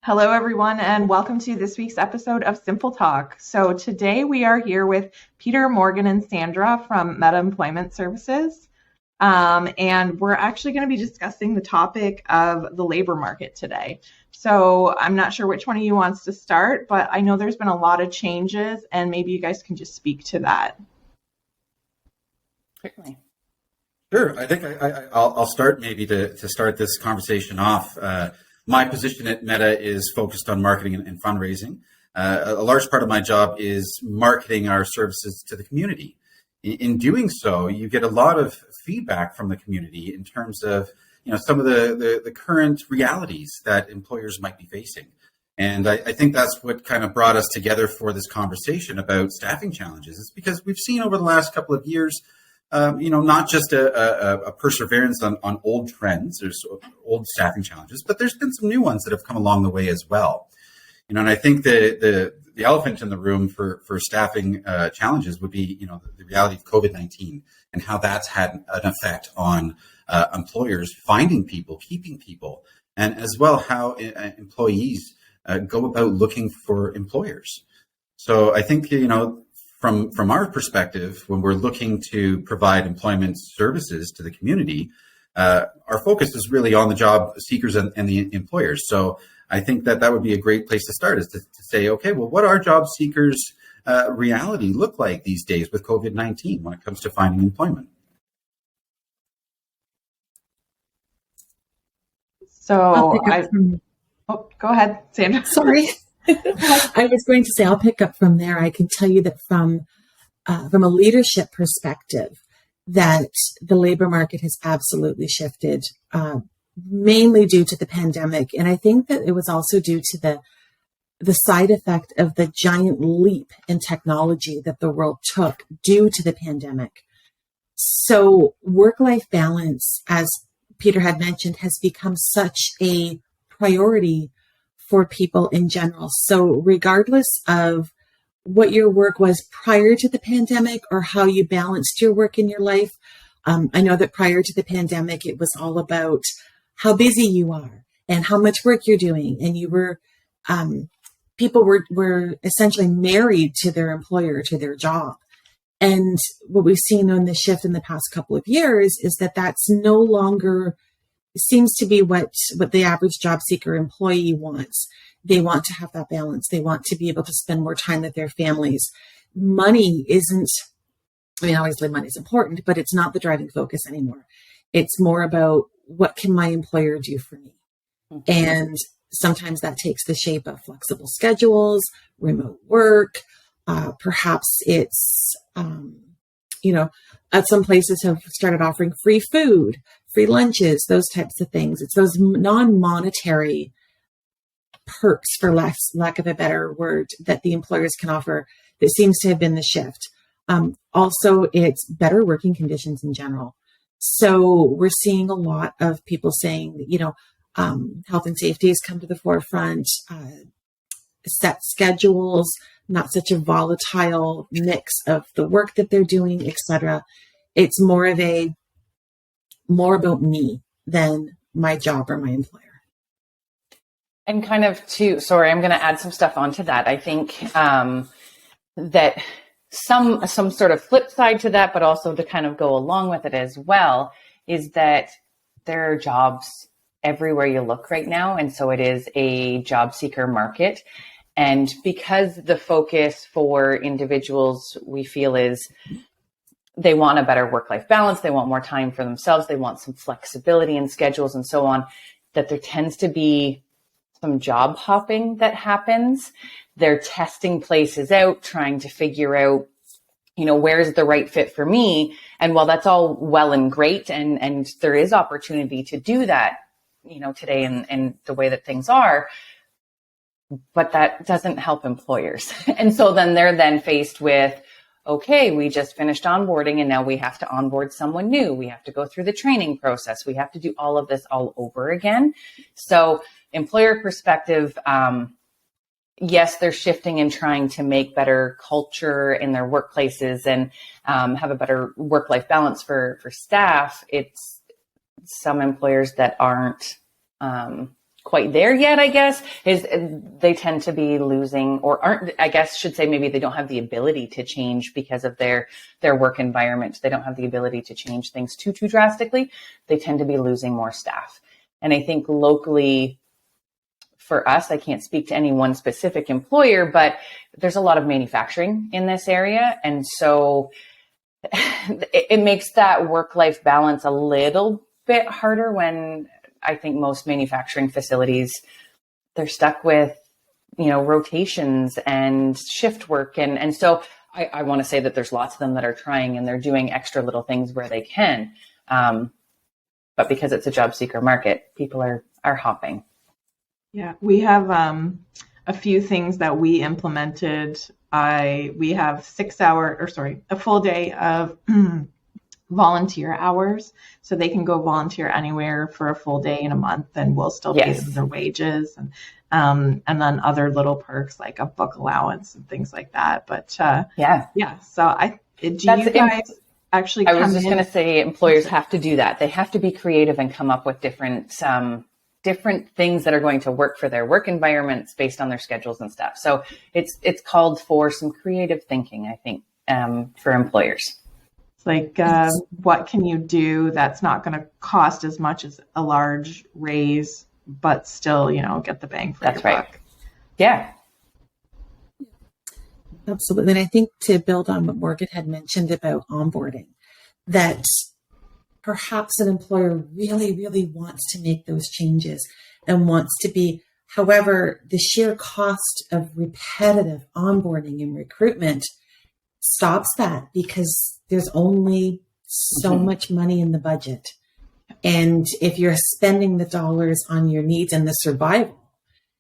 Hello, everyone, and welcome to this week's episode of Simple Talk. So today we are here with Peter, Morgan, and Sandra from Meta Employment Services. And we're actually going to be discussing the topic of the labor market today. So I'm not sure which one of you wants to start, but I know there's been a lot of changes, and maybe you guys can just speak to that. Certainly. Sure. I think I'll start maybe to start this conversation off. My position at Meta is focused on marketing and fundraising. A large part of my job is marketing our services to the community. In doing so, you get a lot of feedback from the community in terms of some of the current realities that employers might be facing. And I think that's what kind of brought us together for this conversation about staffing challenges. It's because we've seen over the last couple of years not just a perseverance on old trends, there's old staffing challenges, but there's been some new ones that have come along the way as well. And I think the elephant in the room for staffing challenges would be, the reality of COVID-19 and how that's had an effect on employers finding people, keeping people, and as well how employees go about looking for employers. So I think, from our perspective, when we're looking to provide employment services to the community, our focus is really on the job seekers and the employers. So I think that would be a great place to start, is to say, okay, well, what are job seekers' reality look like these days with COVID-19 when it comes to finding employment? So go ahead, Sandra. Sorry. I was going to say, I'll pick up from there. I can tell you that from a leadership perspective, that the labor market has absolutely shifted, mainly due to the pandemic. And I think that it was also due to the side effect of the giant leap in technology that the world took due to the pandemic. So work-life balance, as Peter had mentioned, has become such a priority for people in general. So regardless of what your work was prior to the pandemic or how you balanced your work in your life, I know that prior to the pandemic, it was all about how busy you are and how much work you're doing. And you were, people were essentially married to their employer, to their job. And what we've seen on the shift in the past couple of years is that that's no longer seems to be what the average job seeker employee wants. They want to have that balance. They want to be able to spend more time with their families. Money isn't, obviously money is important, but it's not the driving focus anymore. It's more about, what can my employer do for me? Mm-hmm. And sometimes that takes the shape of flexible schedules, remote work. Perhaps it's, at some places have started offering free food, free lunches, those types of things. It's those non-monetary perks, for lack of a better word, that the employers can offer that seems to have been the shift. Also, it's better working conditions in general. So we're seeing a lot of people saying, health and safety has come to the forefront, set schedules, not such a volatile mix of the work that they're doing, etc. It's more about me than my job or my employer. And kind of sorry, I'm going to add some stuff onto that. I think that some sort of flip side to that, but also to kind of go along with it as well, is that there are jobs everywhere you look right now. And so it is a job seeker market. And because the focus for individuals, we feel, is they want a better work-life balance, they want more time for themselves, they want some flexibility in schedules and so on, that there tends to be some job hopping that happens. They're testing places out, trying to figure out, where's the right fit for me. And while that's all well and great, and there is opportunity to do that, today and the way that things are, but that doesn't help employers. And so then they're faced with, okay, we just finished onboarding and now we have to onboard someone new. We have to go through the training process. We have to do all of this all over again. So employer perspective, yes, they're shifting and trying to make better culture in their workplaces and have a better work-life balance for staff. It's some employers that aren't quite there yet, I guess, is they tend to be losing, or aren't, I guess should say, maybe they don't have the ability to change because of their work environment. They don't have the ability to change things too drastically. They tend to be losing more staff. And I think locally for us, I can't speak to any one specific employer, but there's a lot of manufacturing in this area. And so it makes that work-life balance a little bit harder when I think most manufacturing facilities, they're stuck with, rotations and shift work. And so I want to say that there's lots of them that are trying and they're doing extra little things where they can. But because it's a job seeker market, people are hopping. Yeah, we have a few things that we implemented. We have a full day of volunteer hours, so they can go volunteer anywhere for a full day in a month, and we'll still pay them their wages, and then other little perks like a book allowance and things like that. But So you guys actually? I was just going to say, employers have to do that. They have to be creative and come up with different things that are going to work for their work environments based on their schedules and stuff. So it's called for some creative thinking, I think, for employers. It's like, what can you do that's not going to cost as much as a large raise, but still, get the bang for your buck? Yeah. Absolutely. And I think to build on what Morgan had mentioned about onboarding, that perhaps an employer really, really wants to make those changes and wants to be, however, the sheer cost of repetitive onboarding and recruitment stops that because there's only so much money in the budget. And if you're spending the dollars on your needs and the survival,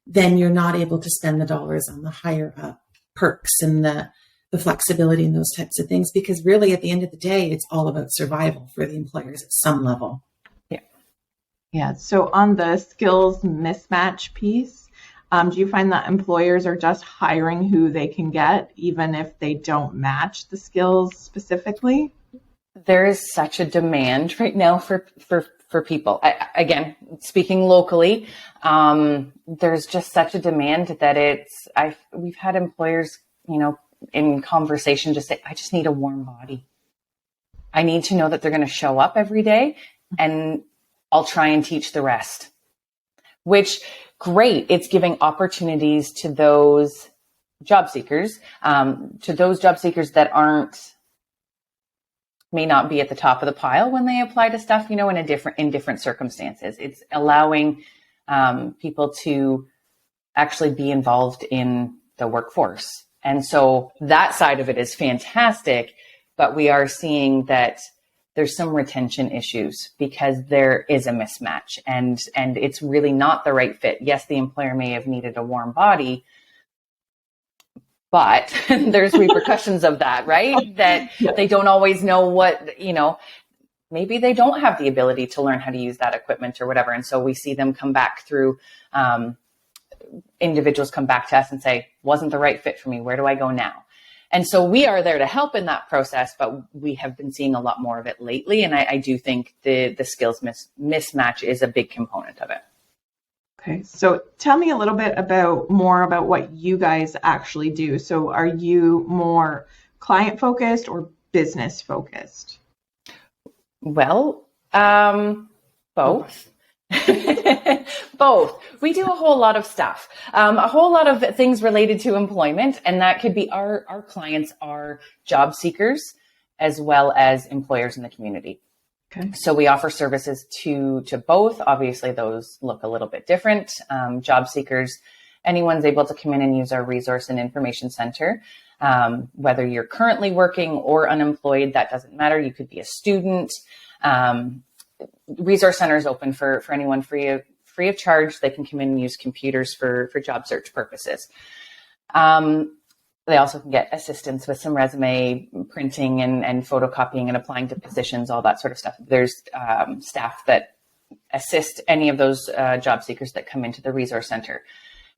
then you're not able to spend the dollars on the higher up perks and the flexibility and those types of things, because really at the end of the day, it's all about survival for the employers at some level. Yeah. So on the skills mismatch piece, do you find that employers are just hiring who they can get, even if they don't match the skills specifically? There is such a demand right now for people. Again, speaking locally, there's just such a demand that we've had employers, in conversation just say, I just need a warm body. I need to know that they're going to show up every day, and I'll try and teach the rest. Which, great. It's giving opportunities to those job seekers, that may not be at the top of the pile when they apply to stuff, in different circumstances. It's allowing people to actually be involved in the workforce. And so that side of it is fantastic, but we are seeing that there's some retention issues because there is a mismatch and it's really not the right fit. Yes, the employer may have needed a warm body, but there's repercussions of that, right? That they don't always know what, maybe they don't have the ability to learn how to use that equipment or whatever. And so we see them come back through, individuals come back to us and say, wasn't the right fit for me. Where do I go now? And so we are there to help in that process, but we have been seeing a lot more of it lately. And I do think the skills mismatch is a big component of it. Okay, so tell me a little bit more about what you guys actually do. So are you more client focused or business focused? Well, both. Both. We do a whole lot of stuff, a whole lot of things related to employment, and that could be our clients are job seekers as well as employers in the community. Okay. So we offer services to both. Obviously, those look a little bit different. Job seekers, anyone's able to come in and use our resource and information center. Whether you're currently working or unemployed, that doesn't matter. You could be a student. Resource Center is open for anyone free of charge. They can come in and use computers for job search purposes. They also can get assistance with some resume printing and photocopying and applying to positions, all that sort of stuff. There's staff that assist any of those job seekers that come into the Resource Center.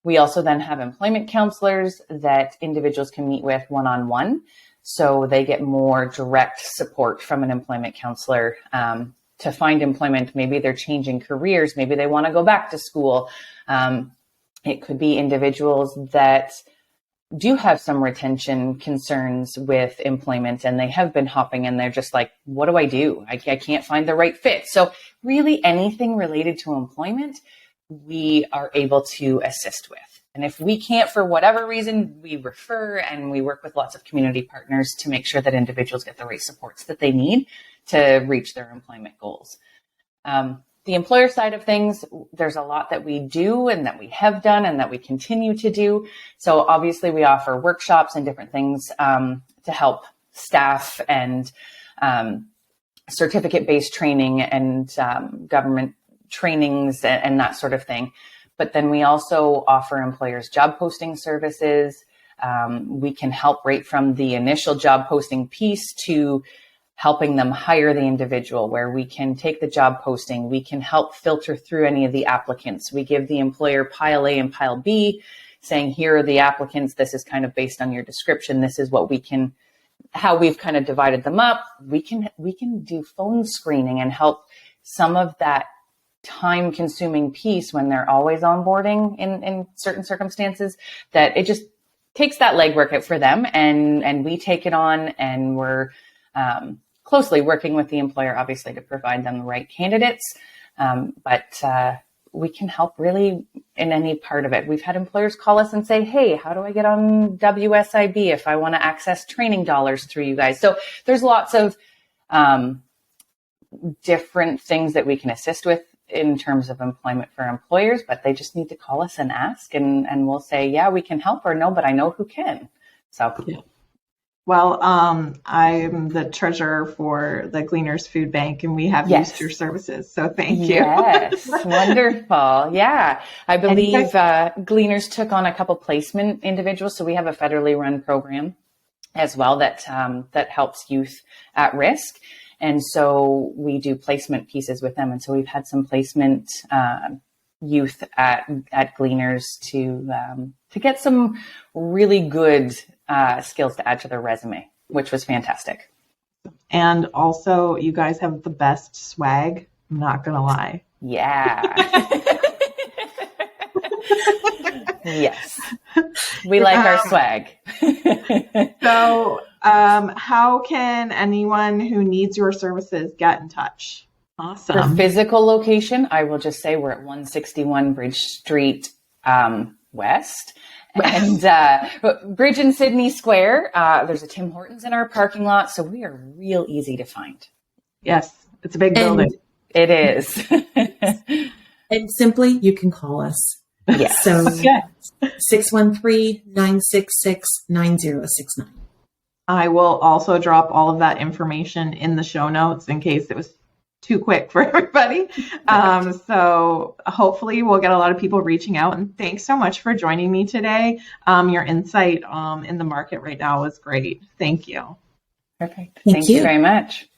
We also then have employment counselors that individuals can meet with one-on-one. So they get more direct support from an employment counselor to find employment. Maybe they're changing careers. Maybe they want to go back to school. It could be individuals that do have some retention concerns with employment, and they have been hopping and they're just like, what do I do? I can't find the right fit. So really anything related to employment, we are able to assist with. And if we can't, for whatever reason, we refer, and we work with lots of community partners to make sure that individuals get the right supports that they need to reach their employment goals. The employer side of things, there's a lot that we do and that we have done and that we continue to do. So obviously we offer workshops and different things to help staff, and certificate-based training and government trainings and that sort of thing. But then we also offer employers job posting services. We can help right from the initial job posting piece to helping them hire the individual, where we can take the job posting, we can help filter through any of the applicants. We give the employer pile A and pile B, saying, here are the applicants. This is kind of based on your description. This is what we can, how we've kind of divided them up. We can do phone screening and help some of that time consuming piece when they're always onboarding in certain circumstances, that it just takes that legwork out for them, and we take it on, and we're closely working with the employer, obviously, to provide them the right candidates. But we can help really in any part of it. We've had employers call us and say, hey, how do I get on WSIB if I want to access training dollars through you guys? So there's lots of different things that we can assist with in terms of employment for employers, but they just need to call us and ask, and we'll say, yeah, we can help, or no, but I know who can. So. Yeah. Well, I'm the treasurer for the Gleaners Food Bank, and we have used your services. So thank you. Yes, wonderful. Yeah, I believe Gleaners took on a couple placement individuals. So we have a federally run program as well that helps youth at risk. And so we do placement pieces with them. And so we've had some placement youth at Gleaners to get some really good skills to add to their resume, which was fantastic. And also, you guys have the best swag. I'm not going to lie. Yeah. Yes. We like our swag. So, how can anyone who needs your services get in touch? Awesome. For physical location, I will just say we're at 161 Bridge Street West. And Bridge and Sydney Square, there's a Tim Hortons in our parking lot, so we are real easy to find. Yes, it's a big building. It is. And simply, you can call us. Yes. So 613-966-9069. I will also drop all of that information in the show notes in case it was too quick for everybody. So hopefully we'll get a lot of people reaching out, and thanks so much for joining me today. Your insight in the market right now was great. Thank you. Perfect. Thank you very much.